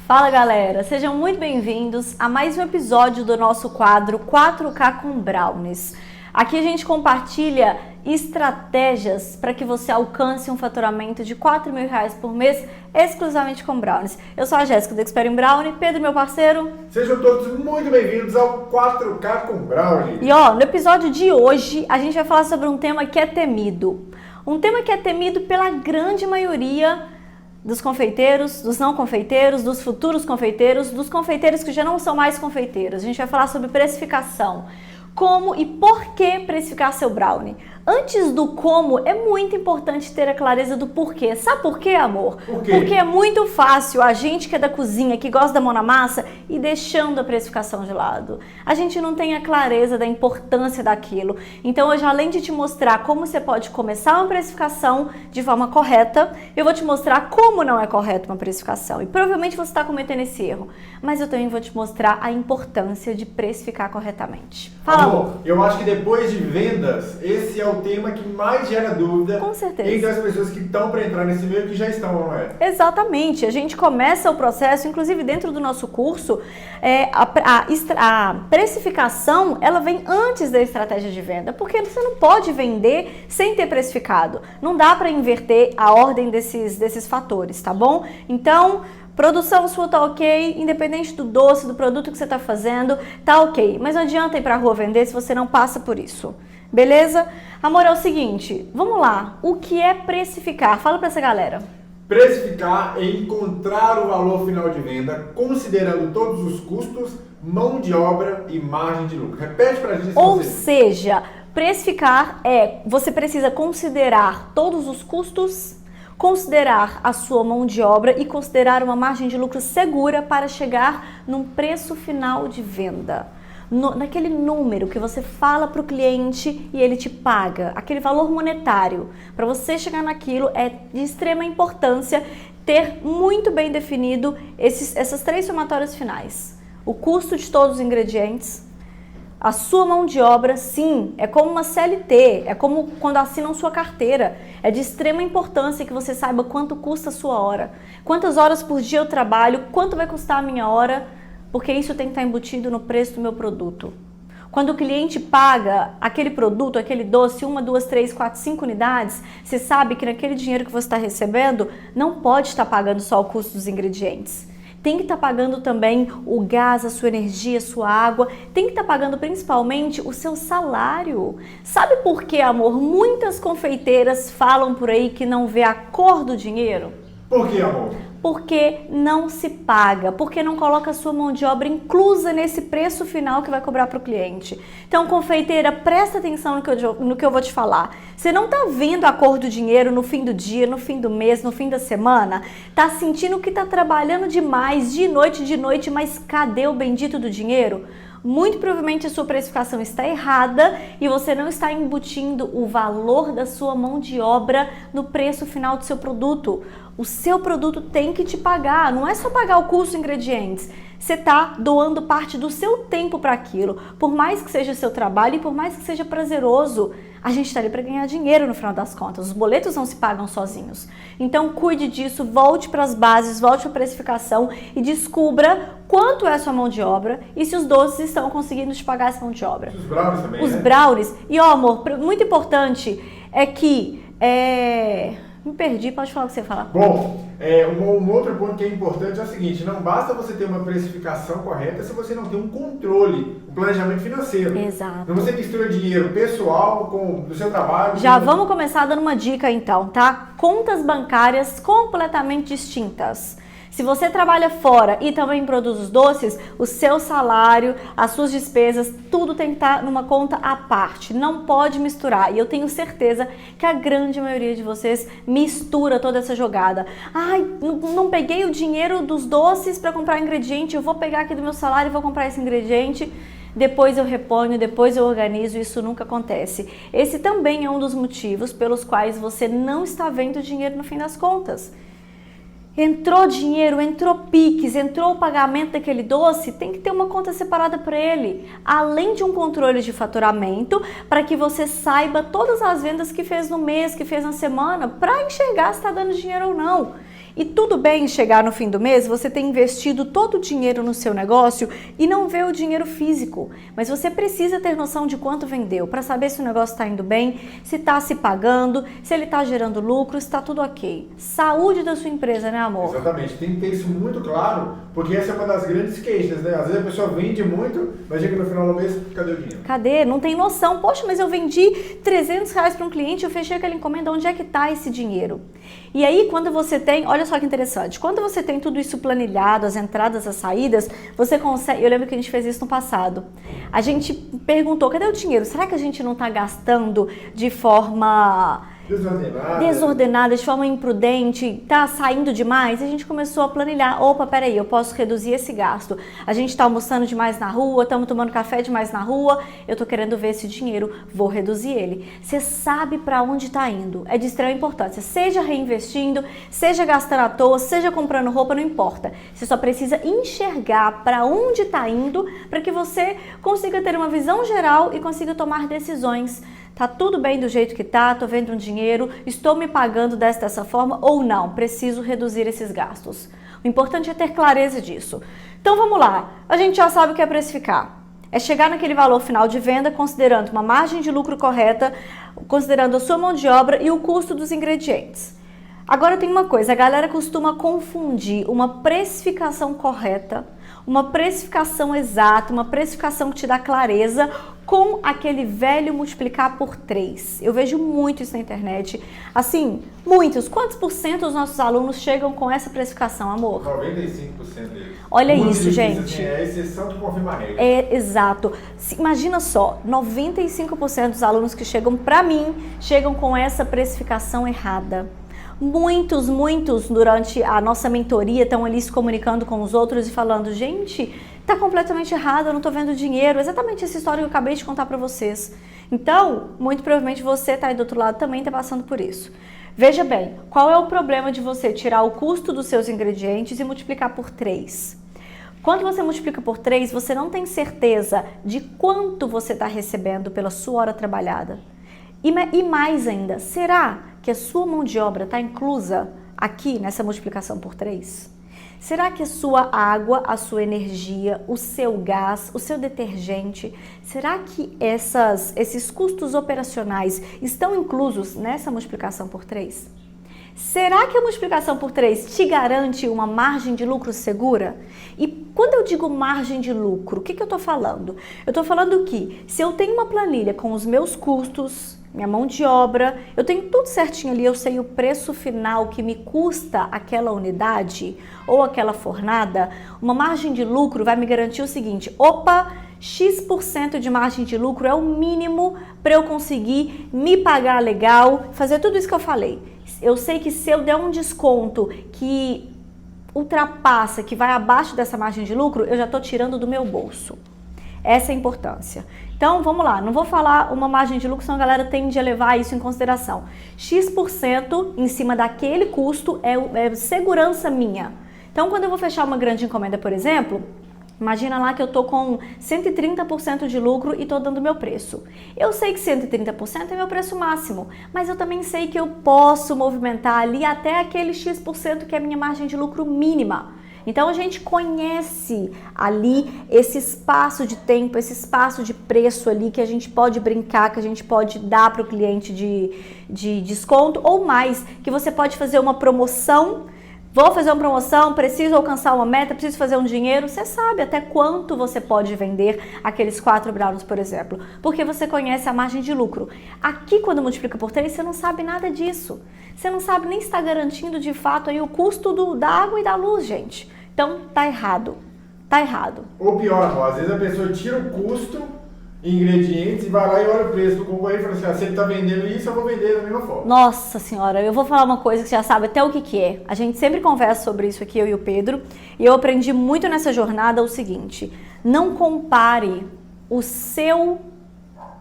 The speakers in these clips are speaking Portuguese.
Fala galera, sejam muito bem-vindos a mais um episódio do nosso quadro 4K com Brownies. Aqui a gente compartilha estratégias para que você alcance um faturamento de R$4.000 por mês exclusivamente com Brownies. Eu sou a Jéssica do Expert in Brownie, Pedro, meu parceiro. Sejam todos muito bem-vindos ao 4K com Brownies. E no episódio de hoje a gente vai falar sobre um tema que é temido. Um tema que é temido pela grande maioria dos confeiteiros, dos não confeiteiros, dos futuros confeiteiros, dos confeiteiros que já não são mais confeiteiros. A gente vai falar sobre precificação. Como e por que precificar seu brownie? Antes do como, é muito importante ter a clareza do porquê. Sabe por quê, amor? Por quê? Porque é muito fácil a gente que é da cozinha, que gosta da mão na massa, ir deixando a precificação de lado. A gente não tem a clareza da importância daquilo. Então, hoje, além de te mostrar como você pode começar uma precificação de forma correta, eu vou te mostrar como não é correto uma precificação. E provavelmente você está cometendo esse erro. Mas eu também vou te mostrar a importância de precificar corretamente. Fala, amor. Eu acho que depois de vendas, esse é o tema que mais gera dúvida. Com certeza. Entre as pessoas que estão para entrar nesse meio que já estão, não é? Exatamente. A gente começa o processo, inclusive dentro do nosso curso, a precificação, ela vem antes da estratégia de venda, porque você não pode vender sem ter precificado. Não dá para inverter a ordem desses fatores, tá bom? Então, produção sua tá ok, independente do doce, do produto que você tá fazendo, tá ok. Mas não adianta ir pra rua vender se você não passa por isso. Beleza? Amor, é o seguinte, vamos lá. O que é precificar? Fala pra essa galera. Precificar é encontrar o valor final de venda, considerando todos os custos, mão de obra e margem de lucro. Repete pra gente. Ou seja, precificar você precisa considerar todos os custos, considerar a sua mão de obra e considerar uma margem de lucro segura para chegar num preço final de venda. Naquele número que você fala para o cliente e ele te paga, aquele valor monetário. Para você chegar naquilo é de extrema importância ter muito bem definido essas três somatórias finais. O custo de todos os ingredientes, a sua mão de obra, sim, é como uma CLT, é como quando assinam sua carteira. É de extrema importância que você saiba quanto custa a sua hora, quantas horas por dia eu trabalho, quanto vai custar a minha hora, porque isso tem que estar embutido no preço do meu produto. Quando o cliente paga aquele produto, aquele doce, 1, 2, 3, 4, 5 unidades, você sabe que naquele dinheiro que você está recebendo, não pode estar pagando só o custo dos ingredientes. Tem que estar pagando também o gás, a sua energia, a sua água. Tem que estar pagando principalmente o seu salário. Sabe por que, amor, muitas confeiteiras falam por aí que não vê a cor do dinheiro? Por que, amor? Porque não se paga, porque não coloca a sua mão de obra inclusa nesse preço final que vai cobrar para o cliente. Então, confeiteira, presta atenção no que eu vou te falar. Você não está vendo a cor do dinheiro no fim do dia, no fim do mês, no fim da semana? Está sentindo que está trabalhando demais, de noite, mas cadê o bendito do dinheiro? Muito provavelmente a sua precificação está errada e você não está embutindo o valor da sua mão de obra no preço final do seu produto. O seu produto tem que te pagar, não é só pagar o custo dos ingredientes. Você está doando parte do seu tempo para aquilo. Por mais que seja seu trabalho e por mais que seja prazeroso, a gente está ali para ganhar dinheiro no final das contas. Os boletos não se pagam sozinhos. Então cuide disso, volte para as bases, volte para a precificação e descubra quanto é a sua mão de obra e se os doces estão conseguindo te pagar essa mão de obra. Os brownies também, Os né? brownies. E amor, muito importante é que... Me perdi, pode falar o que você fala. Bom, um outro ponto que é importante é o seguinte, não basta você ter uma precificação correta se você não tem um controle, um planejamento financeiro. Exato. Não você mistura dinheiro pessoal do seu trabalho. Já vamos começar dando uma dica então, tá? Contas bancárias completamente distintas. Se você trabalha fora e também produz os doces, o seu salário, as suas despesas, tudo tem que estar numa conta à parte. Não pode misturar. E eu tenho certeza que a grande maioria de vocês mistura toda essa jogada. Ai, não peguei o dinheiro dos doces para comprar ingrediente, eu vou pegar aqui do meu salário e vou comprar esse ingrediente. Depois eu reponho, depois eu organizo, isso nunca acontece. Esse também é um dos motivos pelos quais você não está vendo dinheiro no fim das contas. Entrou dinheiro, entrou Pix, entrou o pagamento daquele doce, tem que ter uma conta separada para ele. Além de um controle de faturamento, para que você saiba todas as vendas que fez no mês, que fez na semana, para enxergar se está dando dinheiro ou não. E tudo bem chegar no fim do mês, você ter investido todo o dinheiro no seu negócio e não ver o dinheiro físico. Mas você precisa ter noção de quanto vendeu para saber se o negócio está indo bem, se está se pagando, se ele está gerando lucro, se está tudo ok. Saúde da sua empresa, né, amor? Exatamente, tem que ter isso muito claro, porque essa é uma das grandes queixas, né? Às vezes a pessoa vende muito, mas chega no final do mês, cadê o dinheiro? Cadê? Não tem noção. Poxa, mas eu vendi R$300 para um cliente, eu fechei aquela encomenda, onde é que está esse dinheiro? E aí, quando você tem, olha só que interessante, quando você tem tudo isso planilhado, as entradas, as saídas, você consegue, eu lembro que a gente fez isso no passado, a gente perguntou, cadê o dinheiro? Será que a gente não está gastando de forma desordenada, de forma imprudente, tá saindo demais? E a gente começou a planilhar, opa, peraí, eu posso reduzir esse gasto. A gente tá almoçando demais na rua, estamos tomando café demais na rua, eu tô querendo ver esse dinheiro, vou reduzir ele. Você sabe para onde tá indo, é de extrema importância, seja reinvestindo, seja gastando à toa, seja comprando roupa, não importa. Você só precisa enxergar para onde tá indo para que você consiga ter uma visão geral e consiga tomar decisões. Tá tudo bem do jeito que tá, tô vendo um dinheiro, estou me pagando dessa forma ou não, preciso reduzir esses gastos. O importante é ter clareza disso. Então vamos lá, a gente já sabe o que é precificar. É chegar naquele valor final de venda considerando uma margem de lucro correta, considerando a sua mão de obra e o custo dos ingredientes. Agora tem uma coisa, a galera costuma confundir uma precificação correta, uma precificação exata, uma precificação que te dá clareza com aquele velho multiplicar por 3. Eu vejo muito isso na internet. Assim, muitos. Quantos por cento dos nossos alunos chegam com essa precificação, amor? 95% deles. Olha muito isso, difícil, gente. Assim, é a exceção que confirma a regra. É, exato. Imagina só, 95% dos alunos que chegam para mim, chegam com essa precificação errada. Muitos durante a nossa mentoria estão ali se comunicando com os outros e falando, gente, tá completamente errado, eu não tô vendo dinheiro. Exatamente essa história que eu acabei de contar para vocês. Então, muito provavelmente você tá aí do outro lado também tá passando por isso. Veja bem, qual é o problema de você tirar o custo dos seus ingredientes e multiplicar por 3? Quando você multiplica por 3, você não tem certeza de quanto você está recebendo pela sua hora trabalhada. E mais ainda, será que a sua mão de obra está inclusa aqui nessa multiplicação por 3? Será que a sua água, a sua energia, o seu gás, o seu detergente, será que esses custos operacionais estão inclusos nessa multiplicação por 3? Será que a multiplicação por 3 te garante uma margem de lucro segura? E quando eu digo margem de lucro, o que eu estou falando? Eu estou falando que se eu tenho uma planilha com os meus custos, minha mão de obra, eu tenho tudo certinho ali, eu sei o preço final que me custa aquela unidade ou aquela fornada, uma margem de lucro vai me garantir o seguinte, opa, X% de margem de lucro é o mínimo para eu conseguir me pagar legal, fazer tudo isso que eu falei. Eu sei que se eu der um desconto que ultrapassa, que vai abaixo dessa margem de lucro, eu já estou tirando do meu bolso. Essa é a importância. Então, vamos lá, não vou falar uma margem de lucro, senão a galera tende a levar isso em consideração. X% em cima daquele custo é segurança minha. Então, quando eu vou fechar uma grande encomenda, por exemplo, imagina lá que eu tô com 130% de lucro e tô dando meu preço. Eu sei que 130% é meu preço máximo, mas eu também sei que eu posso movimentar ali até aquele X% que é a minha margem de lucro mínima. Então a gente conhece ali esse espaço de tempo, esse espaço de preço ali que a gente pode brincar, que a gente pode dar para o cliente de desconto ou mais, que você pode fazer uma promoção. Vou fazer uma promoção, preciso alcançar uma meta, preciso fazer um dinheiro. Você sabe até quanto você pode vender aqueles 4 brownies, por exemplo, porque você conhece a margem de lucro. Aqui, quando multiplica por 3, você não sabe nada disso. Você não sabe nem estar garantindo de fato aí o custo da água e da luz, gente. Então, tá errado. Tá errado. Ou pior, às vezes a pessoa tira o custo, ingredientes e vai lá e olha o preço do concorrente e fala assim, se ele está vendendo isso, eu vou vender da mesma forma. Nossa senhora, eu vou falar uma coisa que você já sabe até o que é. A gente sempre conversa sobre isso aqui, eu e o Pedro, e eu aprendi muito nessa jornada o seguinte, não compare o seu...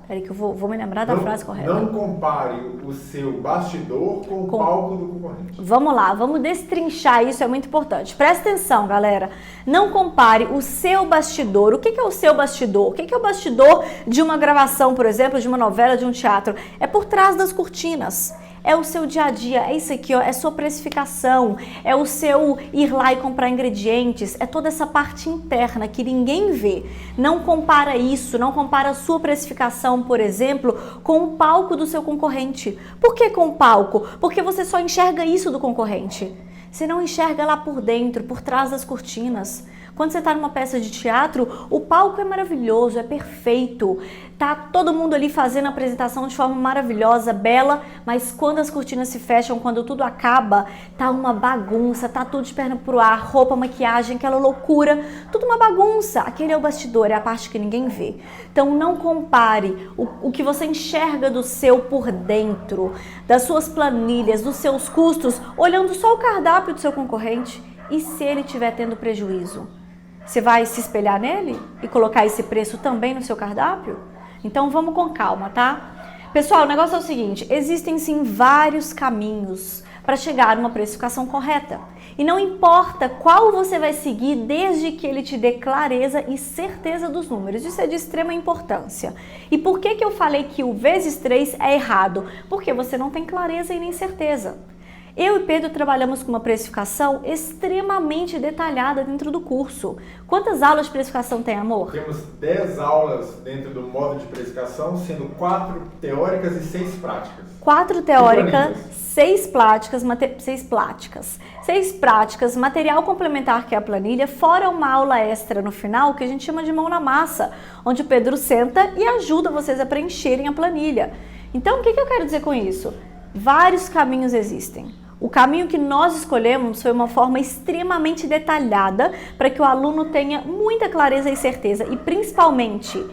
Peraí que eu vou me lembrar da frase correta. Não compare o seu bastidor com o palco do concorrente. Vamos lá, vamos destrinchar isso, é muito importante. Presta atenção, galera. Não compare o seu bastidor. O que é o seu bastidor? O que é o bastidor de uma gravação, por exemplo, de uma novela, de um teatro? É por trás das cortinas. É o seu dia a dia, é isso aqui, ó, é sua precificação, é o seu ir lá e comprar ingredientes, é toda essa parte interna que ninguém vê. Não compara isso, não compara a sua precificação, por exemplo, com o palco do seu concorrente. Por que com o palco? Porque você só enxerga isso do concorrente. Você não enxerga lá por dentro, por trás das cortinas. Quando você está numa peça de teatro, o palco é maravilhoso, é perfeito. Tá todo mundo ali fazendo a apresentação de forma maravilhosa, bela, mas quando as cortinas se fecham, quando tudo acaba, tá uma bagunça, tá tudo de perna pro ar, roupa, maquiagem, aquela loucura, tudo uma bagunça. Aquele é o bastidor, é a parte que ninguém vê. Então não compare o que você enxerga do seu por dentro, das suas planilhas, dos seus custos, olhando só o cardápio do seu concorrente. E se ele estiver tendo prejuízo? Você vai se espelhar nele e colocar esse preço também no seu cardápio? Então vamos com calma, tá? Pessoal, o negócio é o seguinte, existem sim vários caminhos para chegar a uma precificação correta. E não importa qual você vai seguir, desde que ele te dê clareza e certeza dos números. Isso é de extrema importância. E por que eu falei que o vezes 3 é errado? Porque você não tem clareza e nem certeza. Eu e Pedro trabalhamos com uma precificação extremamente detalhada dentro do curso. Quantas aulas de precificação tem, amor? Temos 10 aulas dentro do módulo de precificação, sendo 4 teóricas e 6 práticas. 4 teóricas, 6 práticas, material complementar que é a planilha, fora uma aula extra no final que a gente chama de mão na massa, onde o Pedro senta e ajuda vocês a preencherem a planilha. Então, o que eu quero dizer com isso? Vários caminhos existem. O caminho que nós escolhemos foi uma forma extremamente detalhada para que o aluno tenha muita clareza e certeza e principalmente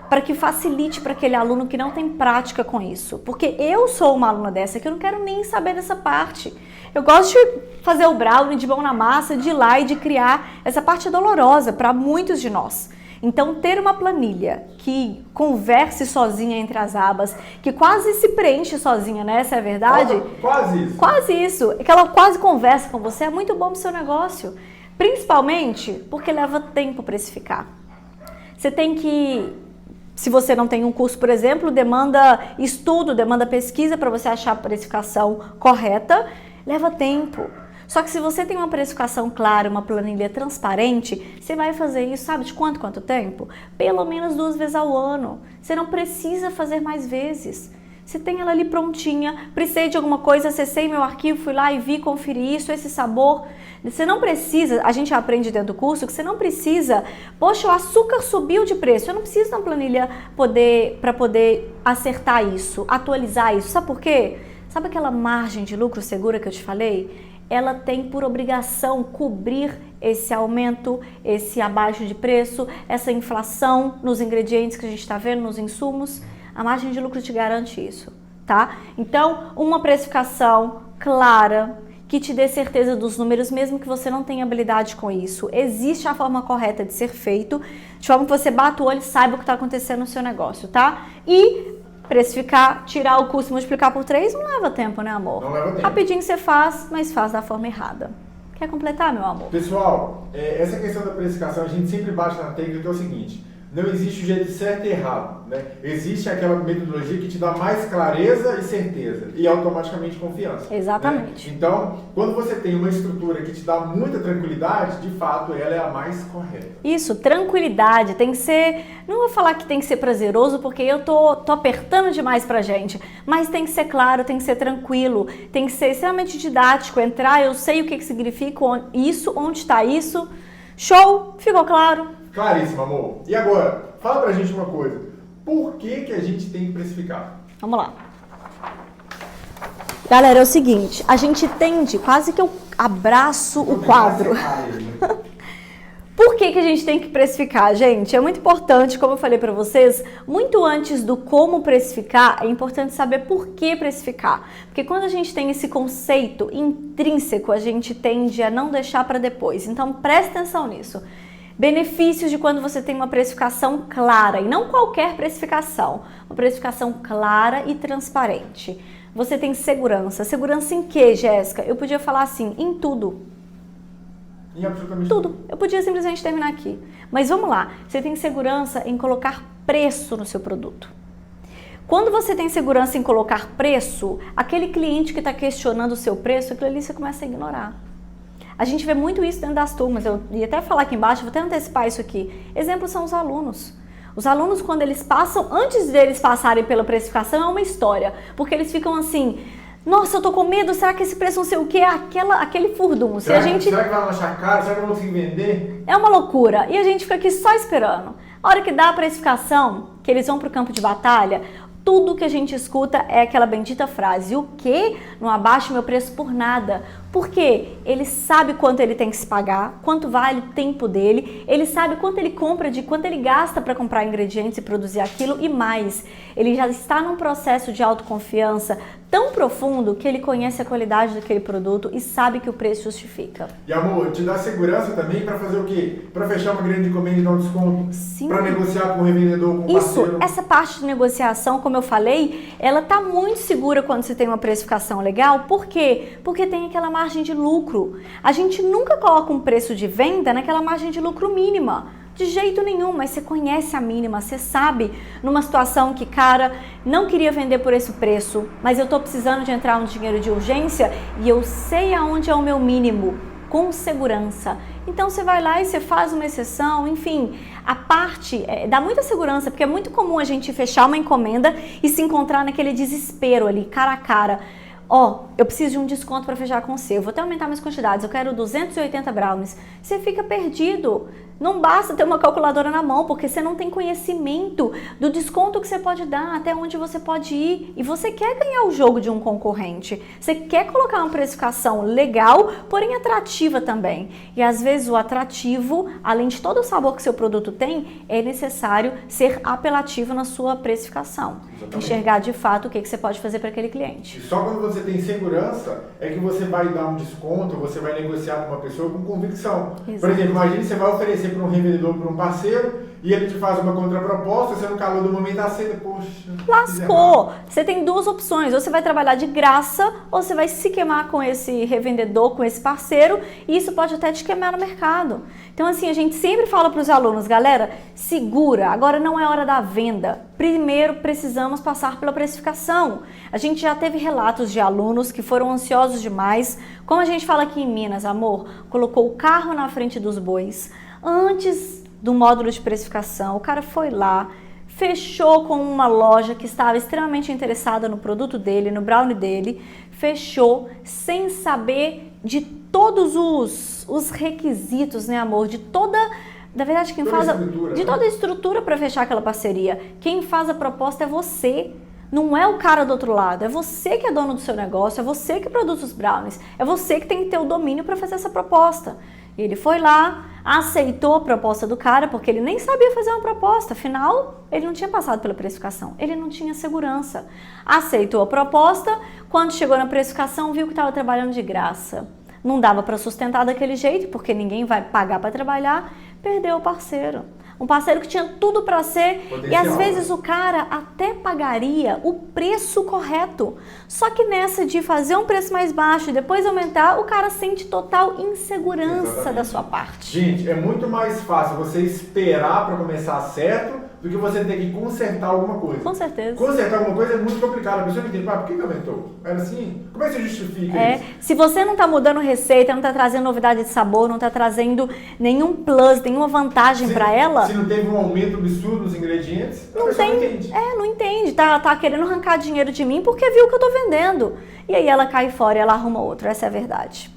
para que facilite para aquele aluno que não tem prática com isso. Porque eu sou uma aluna dessa que eu não quero nem saber dessa parte. Eu gosto de fazer o brownie de mão na massa, de ir lá e de criar. Essa parte dolorosa para muitos de nós. Então, ter uma planilha que converse sozinha entre as abas, que quase se preenche sozinha, né? Essa é a verdade? Quase isso. Quase isso. Que ela quase conversa com você, é muito bom pro seu negócio. Principalmente porque leva tempo precificar. Você tem que, se você não tem um curso, por exemplo, demanda estudo, demanda pesquisa para você achar a precificação correta, leva tempo. Só que se você tem uma precificação clara, uma planilha transparente, você vai fazer isso, sabe de quanto tempo? Pelo menos 2 vezes ao ano. Você não precisa fazer mais vezes. Você tem ela ali prontinha, precisei de alguma coisa, acessei meu arquivo, fui lá e vi, conferi isso, esse sabor. Você não precisa, a gente aprende dentro do curso que você não precisa, poxa, o açúcar subiu de preço, eu não preciso de uma planilha para poder acertar isso, atualizar isso. Sabe por quê? Sabe aquela margem de lucro segura que eu te falei? Ela tem por obrigação cobrir esse aumento, esse abaixo de preço, essa inflação nos ingredientes que a gente está vendo, nos insumos. A margem de lucro te garante isso, tá? Então, uma precificação clara, que te dê certeza dos números, mesmo que você não tenha habilidade com isso. Existe a forma correta de ser feito, de forma que você bata o olho e saiba o que está acontecendo no seu negócio, tá? E precificar, tirar o custo e multiplicar por 3 não leva tempo, né, amor? Não leva tempo. Rapidinho você faz, mas faz da forma errada. Quer completar, meu amor? Pessoal, essa questão da precificação, a gente sempre bate na tecla que é o seguinte: não existe o jeito certo e errado, né? Existe aquela metodologia que te dá mais clareza e certeza e automaticamente confiança. Exatamente. Né? Então, quando você tem uma estrutura que te dá muita tranquilidade, de fato, ela é a mais correta. Isso, tranquilidade, tem que ser, não vou falar que tem que ser prazeroso, porque eu tô apertando demais pra gente, mas tem que ser claro, tem que ser tranquilo, tem que ser extremamente didático, entrar, eu sei o que significa isso, onde está isso, show, ficou claro? Claríssimo, amor. E agora, fala pra gente uma coisa. Por que a gente tem que precificar? Vamos lá. Galera, é o seguinte, a gente tende, quase que eu abraço o quadro. Por que a gente tem que precificar, gente? É muito importante, como eu falei para vocês, muito antes do como precificar, é importante saber por que precificar. Porque quando a gente tem esse conceito intrínseco, a gente tende a não deixar para depois. Então, presta atenção nisso. Benefícios de quando você tem uma precificação clara, e não qualquer precificação, uma precificação clara e transparente. Você tem segurança. Segurança em quê, Jéssica? Eu podia falar assim, em tudo. Em absolutamente tudo. Eu podia simplesmente terminar aqui. Mas vamos lá, você tem segurança em colocar preço no seu produto. Quando você tem segurança em colocar preço, aquele cliente que está questionando o seu preço, aquilo ali você começa a ignorar. A gente vê muito isso dentro das turmas. Eu ia até falar aqui embaixo, vou até antecipar isso aqui. Exemplos são os alunos. Os alunos, quando eles passam, antes deles passarem pela precificação, é uma história. Porque eles ficam assim, nossa, eu tô com medo, será que esse preço não sei o que? Aquele furdunço. Será que vai achar caro? Será que eu não consigo vender? É uma loucura. E a gente fica aqui só esperando. A hora que dá a precificação, que eles vão pro campo de batalha, tudo que a gente escuta é aquela bendita frase, o quê? Não abaixo meu preço por nada. Por quê? Ele sabe quanto ele tem que se pagar, quanto vale o tempo dele, ele sabe quanto ele compra, quanto ele gasta para comprar ingredientes e produzir aquilo e mais. Ele já está num processo de autoconfiança tão profundo que ele conhece a qualidade daquele produto e sabe que o preço justifica. E amor, te dá segurança também para fazer o quê? Para fechar uma grande encomenda e dar um desconto? Sim. Para negociar com o revendedor, com o parceiro? Isso, essa parte de negociação, como eu falei, ela tá muito segura quando você tem uma precificação legal. Por quê? Porque tem aquela margem de lucro. A gente nunca coloca um preço de venda naquela margem de lucro mínima. De jeito nenhum, mas você conhece a mínima, você sabe numa situação que, cara, não queria vender por esse preço, mas eu tô precisando de entrar um dinheiro de urgência e eu sei aonde é o meu mínimo, com segurança. Então você vai lá e você faz uma exceção, enfim, a parte dá muita segurança, porque é muito comum a gente fechar uma encomenda e se encontrar naquele desespero ali, cara a cara. Eu preciso de um desconto para fechar com você, eu vou até aumentar minhas quantidades, eu quero 280 brownies. Você fica perdido. Não basta ter uma calculadora na mão, porque você não tem conhecimento do desconto que você pode dar, até onde você pode ir. E você quer ganhar o jogo de um concorrente. Você quer colocar uma precificação legal, porém atrativa também. E às vezes o atrativo, além de todo o sabor que seu produto tem, é necessário ser apelativo na sua precificação. Exatamente. Enxergar de fato o que você pode fazer para aquele cliente. E só quando você tem segurança é que você vai dar um desconto, você vai negociar com uma pessoa com convicção. Exato. Por exemplo, imagine que você vai oferecer para um revendedor, para um parceiro, e ele te faz uma contraproposta, você no calor do momento aceita, poxa... Lascou! Você tem duas opções, ou você vai trabalhar de graça, ou você vai se queimar com esse revendedor, com esse parceiro, e isso pode até te queimar no mercado. Então assim, a gente sempre fala para os alunos, galera, segura, agora não é hora da venda. Primeiro precisamos passar pela precificação. A gente já teve relatos de alunos que foram ansiosos demais, como a gente fala aqui em Minas, amor, colocou o carro na frente dos bois, antes do módulo de precificação, o cara foi lá, fechou com uma loja que estava extremamente interessada no produto dele, no brownie dele, fechou sem saber de todos os requisitos, né, amor? De toda... Na verdade, quem faz toda a estrutura para fechar aquela parceria. Quem faz a proposta é você. Não é o cara do outro lado, é você que é dono do seu negócio, é você que produz os brownies, é você que tem que ter o domínio para fazer essa proposta. E ele foi lá, aceitou a proposta do cara, porque ele nem sabia fazer uma proposta, afinal, ele não tinha passado pela precificação, ele não tinha segurança. Aceitou a proposta, quando chegou na precificação, viu que estava trabalhando de graça. Não dava para sustentar daquele jeito, porque ninguém vai pagar para trabalhar, perdeu o parceiro. Um parceiro que tinha tudo para ser, potencial. E às vezes o cara até pagaria o preço correto. Só que nessa de fazer um preço mais baixo e depois aumentar, o cara sente total insegurança. Exatamente. Da sua parte. Gente, é muito mais fácil você esperar para começar certo do que você ter que consertar alguma coisa. Com certeza. Consertar alguma coisa é muito complicado. A pessoa não entende, por que aumentou? Era assim? Como é que você justifica isso? Se você não está mudando receita, não está trazendo novidade de sabor, não está trazendo nenhum plus, nenhuma vantagem para ela... Se não teve um aumento absurdo nos ingredientes, a pessoa não entende. Não entende. Tá querendo arrancar dinheiro de mim porque viu que eu tô vendendo. E aí ela cai fora e ela arruma outro. Essa é a verdade.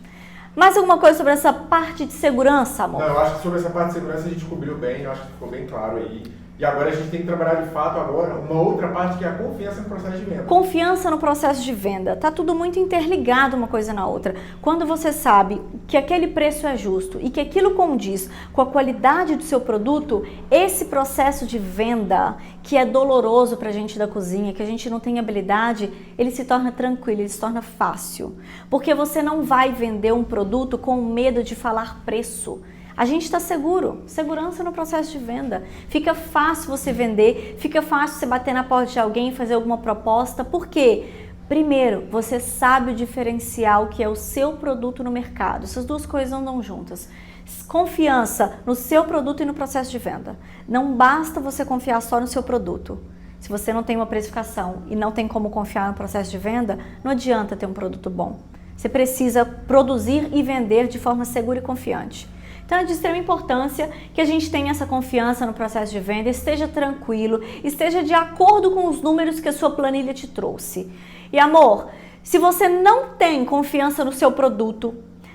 Mais alguma coisa sobre essa parte de segurança, amor? Não, eu acho que sobre essa parte de segurança a gente cobriu bem. Eu acho que ficou bem claro aí. E agora a gente tem que trabalhar de fato agora uma outra parte que é a confiança no processo de venda. Confiança no processo de venda. Tá tudo muito interligado uma coisa na outra. Quando você sabe que aquele preço é justo e que aquilo condiz com a qualidade do seu produto, esse processo de venda, que é doloroso pra gente da cozinha, que a gente não tem habilidade, ele se torna tranquilo, ele se torna fácil. Porque você não vai vender um produto com medo de falar preço. A gente está seguro, segurança no processo de venda. Fica fácil você vender, fica fácil você bater na porta de alguém e fazer alguma proposta. Por quê? Primeiro, você sabe o diferencial que é o seu produto no mercado. Essas duas coisas andam juntas. Confiança no seu produto e no processo de venda. Não basta você confiar só no seu produto. Se você não tem uma precificação e não tem como confiar no processo de venda, não adianta ter um produto bom. Você precisa produzir e vender de forma segura e confiante. Então é de extrema importância que a gente tenha essa confiança no processo de venda, esteja tranquilo, esteja de acordo com os números que a sua planilha te trouxe. E amor, se você não tem confiança no seu produto,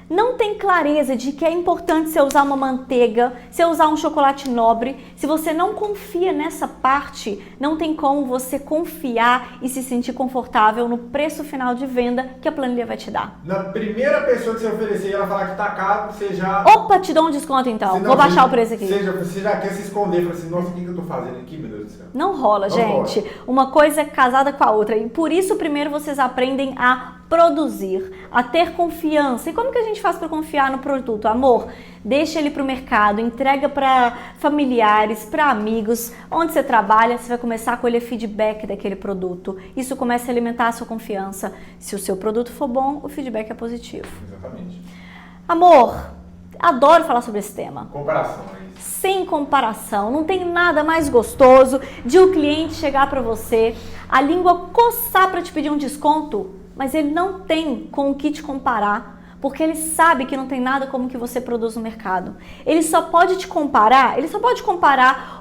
não tem clareza de que é importante você usar uma manteiga, você usar um chocolate nobre, se você não confia nessa parte, não tem como você confiar e se sentir confortável no preço final de venda que a planilha vai te dar. Na primeira pessoa que você oferecer e ela falar que tá caro, você já... Opa, te dou um desconto então, vou baixar o preço aqui. Você já quer se esconder, fala assim, nossa, o que eu tô fazendo aqui, meu Deus do céu? Não rola, gente. Rola. Uma coisa é casada com a outra. E por isso, primeiro, vocês aprendem a produzir, a ter confiança. E como que a gente faz para confiar no produto? Amor, deixa ele para o mercado, entrega para familiares, para amigos. Onde você trabalha, você vai começar a colher feedback daquele produto. Isso começa a alimentar a sua confiança. Se o seu produto for bom, o feedback é positivo. Exatamente. Amor, adoro falar sobre esse tema. Comparações. Sem comparação, não tem nada mais gostoso de um cliente chegar para você, a língua coçar para te pedir um desconto, mas ele não tem com o que te comparar, porque ele sabe que não tem nada como que você produz no mercado. Ele só pode te comparar,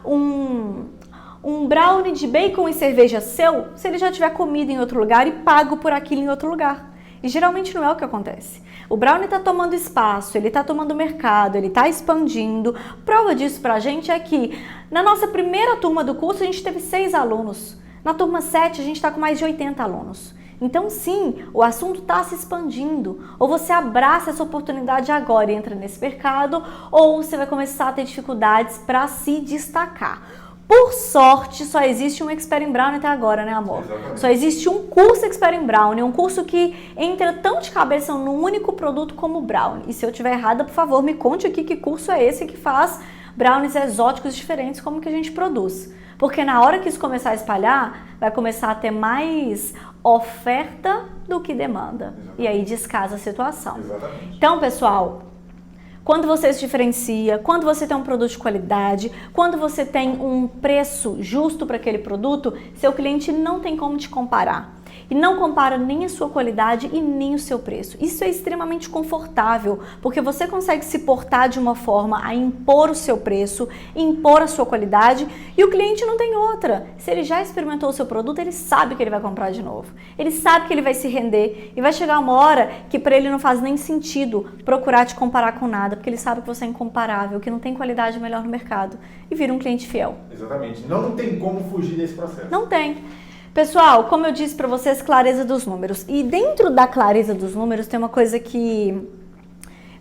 um brownie de bacon e cerveja seu, se ele já tiver comido em outro lugar e pago por aquilo em outro lugar. E geralmente não é o que acontece. O brownie está tomando espaço, ele está tomando mercado, ele está expandindo. Prova disso pra gente é que na nossa primeira turma do curso a gente teve 6 alunos. Na turma 7 a gente está com mais de 80 alunos. Então sim, o assunto está se expandindo. Ou você abraça essa oportunidade agora e entra nesse mercado, ou você vai começar a ter dificuldades para se destacar. Por sorte, só existe um Expert in Brownie até agora, né, amor? Exatamente. Só existe um curso Expert in Brownie, um curso que entra tão de cabeça num único produto como o Brownie. E se eu estiver errada, por favor, me conte aqui que curso é esse que faz brownies exóticos diferentes como que a gente produz. Porque na hora que isso começar a espalhar, vai começar a ter mais oferta do que demanda. Exatamente. E aí descasa a situação. Exatamente. Então, pessoal, quando você se diferencia, quando você tem um produto de qualidade, quando você tem um preço justo para aquele produto, seu cliente não tem como te comparar. E não compara nem a sua qualidade e nem o seu preço. Isso é extremamente confortável, porque você consegue se portar de uma forma a impor o seu preço, impor a sua qualidade, e o cliente não tem outra. Se ele já experimentou o seu produto, ele sabe que ele vai comprar de novo. Ele sabe que ele vai se render e vai chegar uma hora que para ele não faz nem sentido procurar te comparar com nada, porque ele sabe que você é incomparável, que não tem qualidade melhor no mercado e vira um cliente fiel. Exatamente. Não tem como fugir desse processo. Não tem. Pessoal, como eu disse para vocês, clareza dos números. E dentro da clareza dos números tem uma coisa que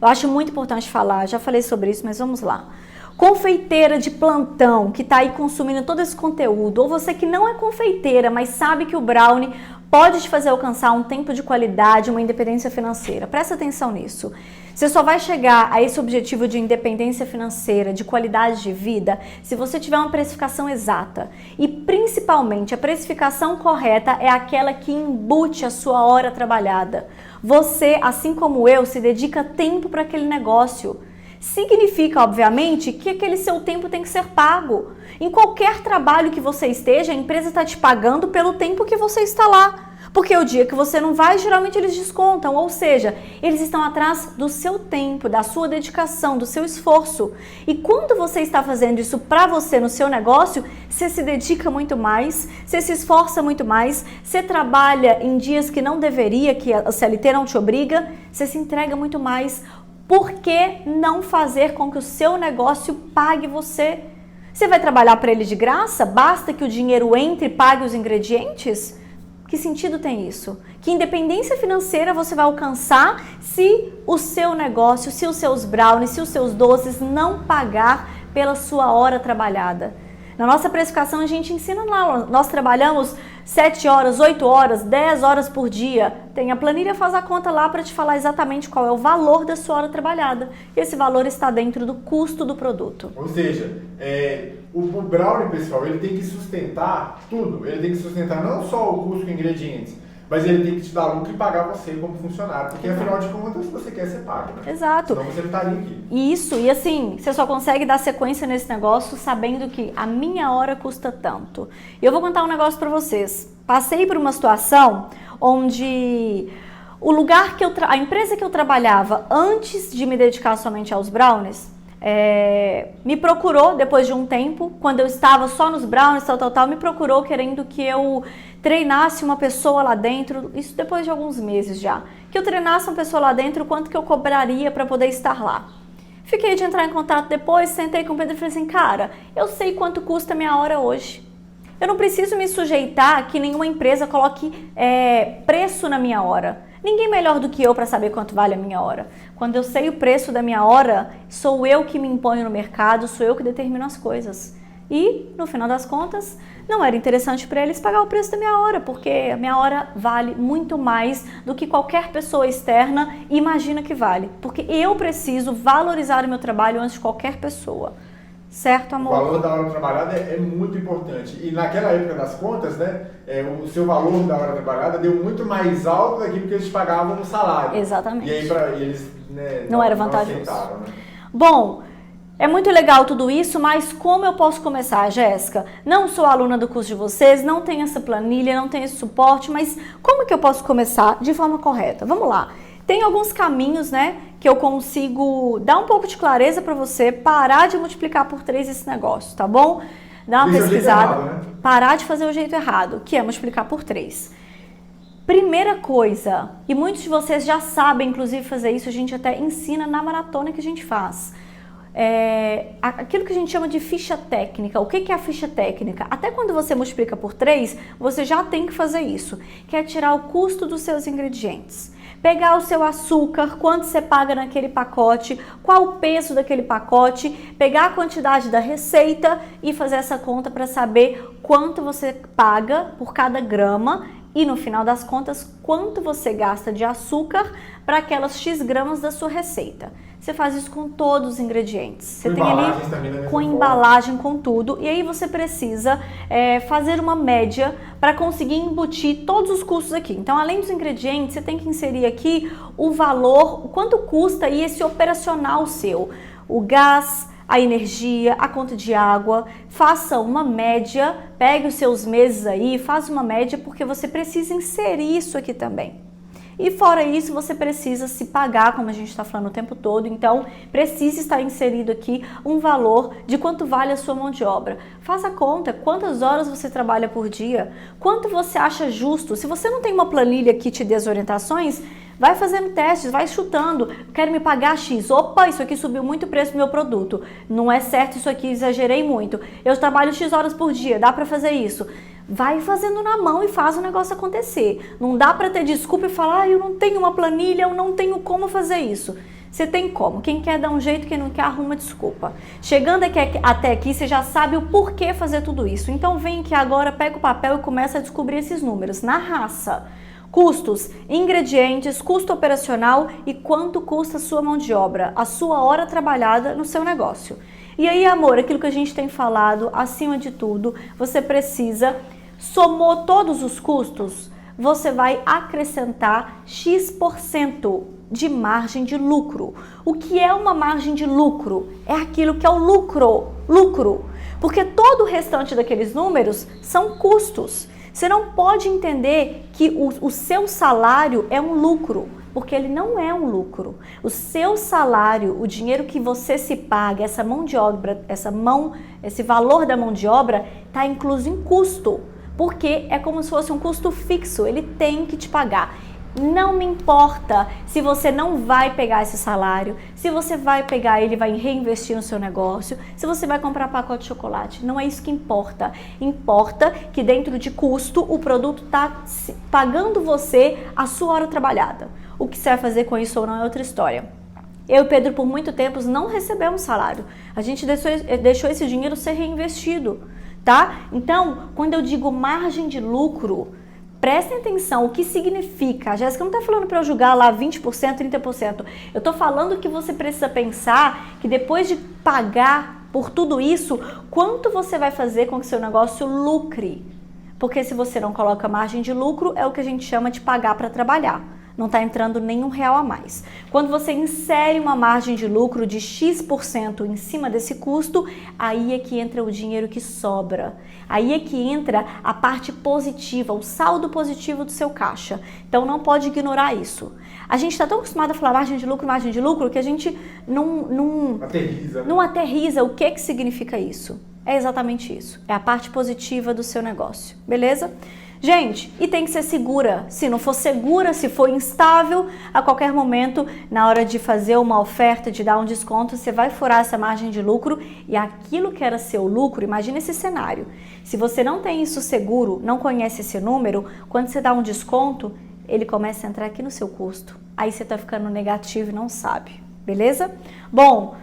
eu acho muito importante falar. Já falei sobre isso, mas vamos lá. Confeiteira de plantão que está aí consumindo todo esse conteúdo, ou você que não é confeiteira, mas sabe que o brownie pode te fazer alcançar um tempo de qualidade, uma independência financeira. Presta atenção nisso. Você só vai chegar a esse objetivo de independência financeira, de qualidade de vida, se você tiver uma precificação exata. E principalmente a precificação correta é aquela que embute a sua hora trabalhada. Você, assim como eu, se dedica tempo para aquele negócio. Significa, obviamente, que aquele seu tempo tem que ser pago. Em qualquer trabalho que você esteja, a empresa está te pagando pelo tempo que você está lá. Porque o dia que você não vai, geralmente eles descontam, ou seja, eles estão atrás do seu tempo, da sua dedicação, do seu esforço. E quando você está fazendo isso para você no seu negócio, você se dedica muito mais, você se esforça muito mais, você trabalha em dias que não deveria, que a CLT não te obriga, você se entrega muito mais. Por que não fazer com que o seu negócio pague você? Você vai trabalhar para ele de graça? Basta que o dinheiro entre e pague os ingredientes? Que sentido tem isso? Que independência financeira você vai alcançar se o seu negócio, se os seus brownies, se os seus doces não pagar pela sua hora trabalhada? Na nossa precificação a gente ensina lá, nós trabalhamos 7 horas, 8 horas, 10 horas por dia. Tem a planilha, faz a conta lá para te falar exatamente qual é o valor da sua hora trabalhada. E esse valor está dentro do custo do produto. Ou seja, o brownie, pessoal, ele tem que sustentar tudo. Ele tem que sustentar não só o custo com ingredientes, mas ele tem que te dar lucro e pagar você como funcionário, porque afinal de contas você quer ser pago, né? Exato. Senão você não estaria aqui. Isso, e assim, você só consegue dar sequência nesse negócio sabendo que a minha hora custa tanto. E eu vou contar um negócio pra vocês. Passei por uma situação onde o lugar que a empresa que eu trabalhava antes de me dedicar somente aos brownies, me procurou depois de um tempo, quando eu estava só nos brownies, me procurou querendo que eu treinasse uma pessoa lá dentro, isso depois de alguns meses já, que eu treinasse uma pessoa lá dentro, quanto que eu cobraria para poder estar lá. Fiquei de entrar em contato depois, sentei com o Pedro e falei assim, cara, eu sei quanto custa a minha hora hoje. Eu não preciso me sujeitar a que nenhuma empresa coloque preço na minha hora. Ninguém melhor do que eu para saber quanto vale a minha hora. Quando eu sei o preço da minha hora, sou eu que me imponho no mercado, sou eu que determino as coisas. E, no final das contas, não era interessante para eles pagar o preço da minha hora, porque a minha hora vale muito mais do que qualquer pessoa externa imagina que vale. Porque eu preciso valorizar o meu trabalho antes de qualquer pessoa. Certo, amor? O valor da hora trabalhada é muito importante. E naquela época das contas, né, o seu valor da hora trabalhada deu muito mais alto daquilo que eles pagavam no salário. Exatamente. E aí eles não era vantajoso. Aceitaram, né? Bom, é muito legal tudo isso, mas como eu posso começar, Jéssica? Não sou aluna do curso de vocês, não tenho essa planilha, não tenho esse suporte, mas como que eu posso começar de forma correta? Vamos lá. Tem alguns caminhos, né, que eu consigo dar um pouco de clareza para você parar de multiplicar por 3 esse negócio, tá bom? Dá uma pesquisada, errado, né? Parar de fazer o jeito errado, que é multiplicar por 3. Primeira coisa, e muitos de vocês já sabem, inclusive, fazer isso, a gente até ensina na maratona que a gente faz. Aquilo que a gente chama de ficha técnica. O que é a ficha técnica? Até quando você multiplica por 3, você já tem que fazer isso, que é tirar o custo dos seus ingredientes. Pegar o seu açúcar, quanto você paga naquele pacote, qual o peso daquele pacote, pegar a quantidade da receita e fazer essa conta para saber quanto você paga por cada grama e, no final das contas, quanto você gasta de açúcar para aquelas X gramas da sua receita. Você faz isso com todos os ingredientes. Você tem ali com embalagem, com tudo. E aí você precisa fazer uma média para conseguir embutir todos os custos aqui. Então, além dos ingredientes, você tem que inserir aqui o valor, o quanto custa aí esse operacional seu. O gás, a energia, a conta de água. Faça uma média, pegue os seus meses aí, faça uma média, porque você precisa inserir isso aqui também. E fora isso, você precisa se pagar, como a gente está falando o tempo todo, então precisa estar inserido aqui um valor de quanto vale a sua mão de obra. Faça a conta, quantas horas você trabalha por dia, quanto você acha justo. Se você não tem uma planilha que te dê as orientações, vai fazendo testes, vai chutando. Quero me pagar X. Opa, isso aqui subiu muito o preço do meu produto. Não é certo isso aqui, exagerei muito. Eu trabalho X horas por dia, dá para fazer isso. Vai fazendo na mão e faz o negócio acontecer. Não dá para ter desculpa e falar, eu não tenho uma planilha, eu não tenho como fazer isso. Você tem como. Quem quer dá um jeito, quem não quer arruma desculpa. Chegando até aqui, você já sabe o porquê fazer tudo isso. Então vem aqui agora, pega o papel e começa a descobrir esses números na raça. Custos, ingredientes, custo operacional e quanto custa a sua mão de obra, a sua hora trabalhada no seu negócio. E aí, amor, aquilo que a gente tem falado, acima de tudo, você precisa, somou todos os custos, você vai acrescentar X% de margem de lucro. O que é uma margem de lucro? É aquilo que é o lucro. Porque todo o restante daqueles números são custos. Você não pode entender que o seu salário é um lucro, porque ele não é um lucro. O seu salário, o dinheiro que você se paga, essa mão de obra, esse valor da mão de obra está incluso em custo, porque é como se fosse um custo fixo, ele tem que te pagar. Não me importa se você não vai pegar esse salário, se você vai pegar ele e vai reinvestir no seu negócio, se você vai comprar pacote de chocolate. Não é isso que importa. Importa que dentro de custo o produto está pagando você a sua hora trabalhada. O que você vai fazer com isso ou não é outra história. Eu e Pedro, por muito tempo, não recebemos salário. A gente deixou esse dinheiro ser reinvestido, tá? Então, quando eu digo margem de lucro, prestem atenção, o que significa? A Jéssica não está falando para eu julgar lá 20%, 30%. Eu estou falando que você precisa pensar que depois de pagar por tudo isso, quanto você vai fazer com que seu negócio lucre? Porque se você não coloca margem de lucro, é o que a gente chama de pagar para trabalhar. Não está entrando nenhum real a mais. Quando você insere uma margem de lucro de X% em cima desse custo, aí é que entra o dinheiro que sobra. Aí é que entra a parte positiva, o saldo positivo do seu caixa. Então não pode ignorar isso. A gente está tão acostumado a falar margem de lucro, que a gente não aterriza o que significa isso. É exatamente isso. É a parte positiva do seu negócio. Beleza? Gente, e tem que ser segura. Se não for segura, se for instável, a qualquer momento, na hora de fazer uma oferta, de dar um desconto, você vai furar essa margem de lucro e aquilo que era seu lucro, imagina esse cenário. Se você não tem isso seguro, não conhece esse número, quando você dá um desconto, ele começa a entrar aqui no seu custo. Aí você tá ficando negativo e não sabe, beleza? Bom,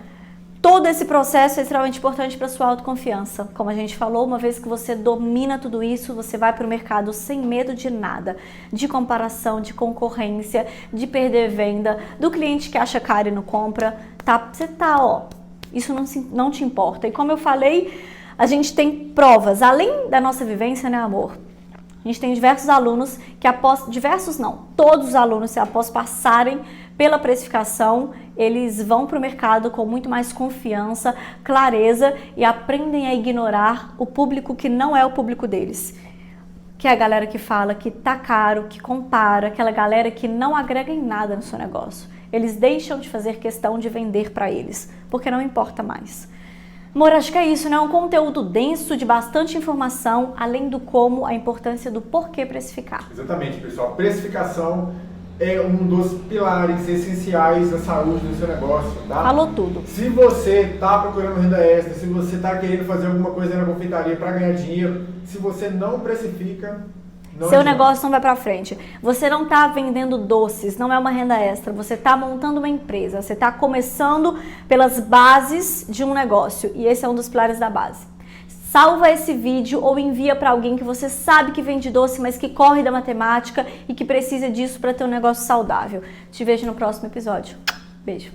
todo esse processo é extremamente importante para sua autoconfiança. Como a gente falou, uma vez que você domina tudo isso, você vai para o mercado sem medo de nada, de comparação, de concorrência, de perder venda, do cliente que acha caro e não compra. Isso não te importa. E como eu falei, a gente tem provas, além da nossa vivência, né, amor? A gente tem diversos alunos que todos os alunos, após passarem pela precificação, eles vão para o mercado com muito mais confiança, clareza e aprendem a ignorar o público que não é o público deles. Que é a galera que fala que tá caro, que compara, aquela galera que não agrega em nada no seu negócio. Eles deixam de fazer questão de vender para eles, porque não importa mais. Amor, acho que é isso, né? Um conteúdo denso, de bastante informação, além do como, a importância do porquê precificar. Exatamente, pessoal. Precificação é um dos pilares essenciais da saúde do seu negócio, tá? Falou tudo. Se você está procurando renda extra, se você está querendo fazer alguma coisa na confeitaria para ganhar dinheiro, se você não precifica, seu negócio não vai para frente. Você não está vendendo doces, não é uma renda extra. Você está montando uma empresa. Você está começando pelas bases de um negócio. E esse é um dos pilares da base. Salva esse vídeo ou envia para alguém que você sabe que vende doce, mas que corre da matemática e que precisa disso para ter um negócio saudável. Te vejo no próximo episódio. Beijo.